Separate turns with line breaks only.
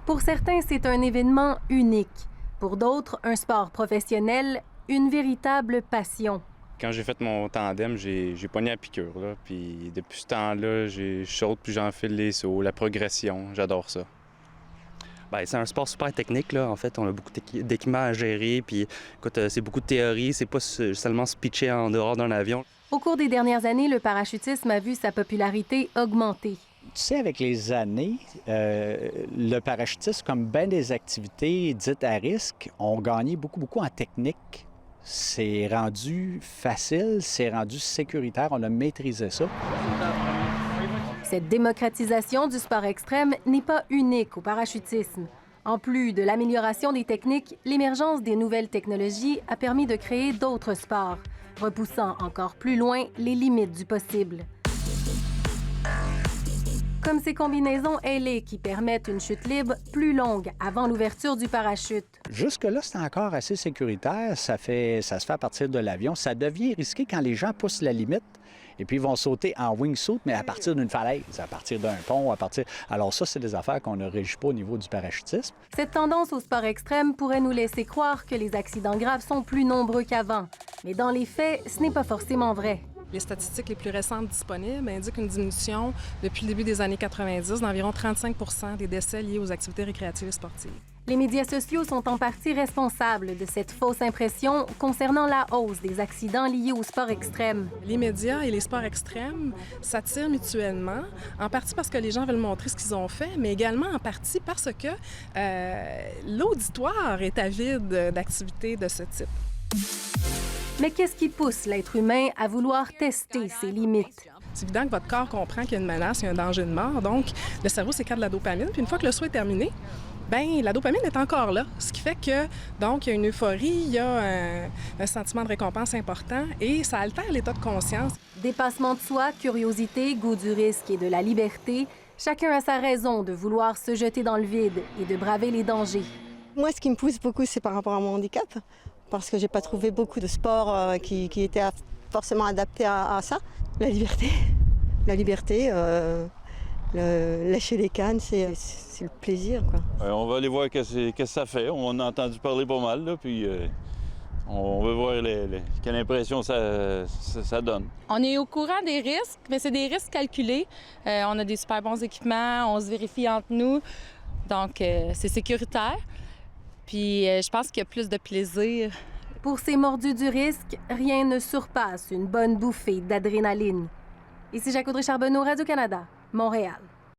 Pour certains, c'est un événement unique. Pour d'autres, un sport professionnel, une véritable passion.
Quand j'ai fait mon tandem, j'ai pogné la piqûre, là. Puis depuis ce temps-là, je saute puis j'enfile les sauts, la progression, j'adore ça.
Bien, c'est un sport super technique, là. En fait, on a beaucoup d'équipements à gérer. Puis, écoute, c'est beaucoup de théorie. C'est pas seulement se pitcher en dehors d'un avion.
Au cours des dernières années, le parachutisme a vu sa popularité augmenter.
Tu sais, avec les années, le parachutisme, comme bien des activités dites à risque, ont gagné beaucoup en technique. C'est rendu facile, c'est rendu sécuritaire, on a maîtrisé ça.
Cette démocratisation du sport extrême n'est pas unique au parachutisme. En plus de l'amélioration des techniques, l'émergence des nouvelles technologies a permis de créer d'autres sports, repoussant encore plus loin les limites du possible. Comme ces combinaisons ailées qui permettent une chute libre plus longue avant l'ouverture du parachute.
Jusque-là, c'est encore assez sécuritaire. Ça se fait à partir de l'avion. Ça devient risqué quand les gens poussent la limite et puis ils vont sauter en wingsuit, mais à partir d'une falaise, à partir d'un pont, Alors ça, c'est des affaires qu'on ne régit pas au niveau du parachutisme.
Cette tendance au sport extrême pourrait nous laisser croire que les accidents graves sont plus nombreux qu'avant. Mais dans les faits, ce n'est pas forcément vrai.
Les statistiques les plus récentes disponibles indiquent une diminution depuis le début des années 90 d'environ 35 % des décès liés aux activités récréatives et sportives.
Les médias sociaux sont en partie responsables de cette fausse impression concernant la hausse des accidents liés au sport extrême.
Les médias et les sports extrêmes s'attirent mutuellement, en partie parce que les gens veulent montrer ce qu'ils ont fait, mais également en partie parce que l'auditoire est avide d'activités de ce type.
Mais qu'est-ce qui pousse l'être humain à vouloir tester ses limites?
C'est évident que votre corps comprend qu'il y a une menace, il y a un danger de mort, donc le cerveau sécrète de la dopamine, puis une fois que le saut est terminé, bien, la dopamine est encore là, ce qui fait que, donc, il y a une euphorie, il y a un sentiment de récompense important et ça altère l'état de conscience.
Dépassement de soi, curiosité, goût du risque et de la liberté, chacun a sa raison de vouloir se jeter dans le vide et de braver les dangers.
Moi, ce qui me pousse beaucoup, c'est par rapport à mon handicap, parce que j'ai pas trouvé beaucoup de sports qui étaient forcément adaptés à ça. La liberté, lâcher les cannes, c'est le plaisir, quoi.
On va aller voir qu'est-ce que ça fait. On en a entendu parler pas mal, là, puis on veut voir quelle impression ça donne.
On est au courant des risques, mais c'est des risques calculés. On a des super bons équipements, on se vérifie entre nous, donc c'est sécuritaire. Puis je pense qu'il y a plus de plaisir.
Pour ces mordus du risque, rien ne surpasse une bonne bouffée d'adrénaline. Ici Jacques Audrey Charbonneau, Radio-Canada, Montréal.